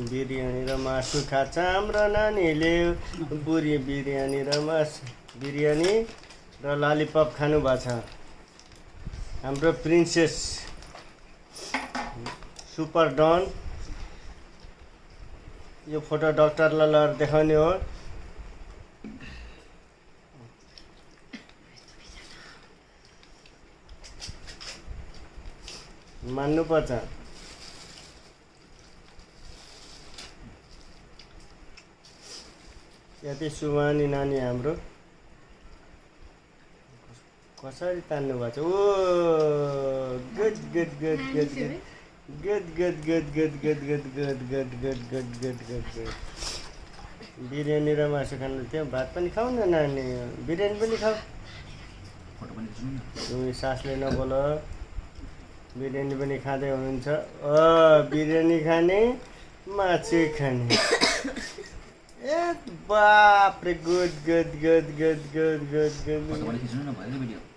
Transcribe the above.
बिरयानी र मासु खान्छ हाम्रो नानीले बुढी बिरयानी र बिरयानी र ललिपप खानु भएको छ हाम्रो प्रिन्सेस सुपर डन यो फोटो डाक्टरलाई लगेर देखाउने हो मान्नुपर्छ यति सुवानी नानी हाम्रो कसरी तान्नु भएको छ oh good good good good good good good good good good good good good good good good good biryani र मासु खानु थियो भात पनि खाऊ न नानी बिरयानी पनि खाऊ तिमी सासले नबोल बिरयानी पनि खाँदै हुनुहुन्छ बिरयानी खाने मासु खाने ए बाप रे good good good good good good good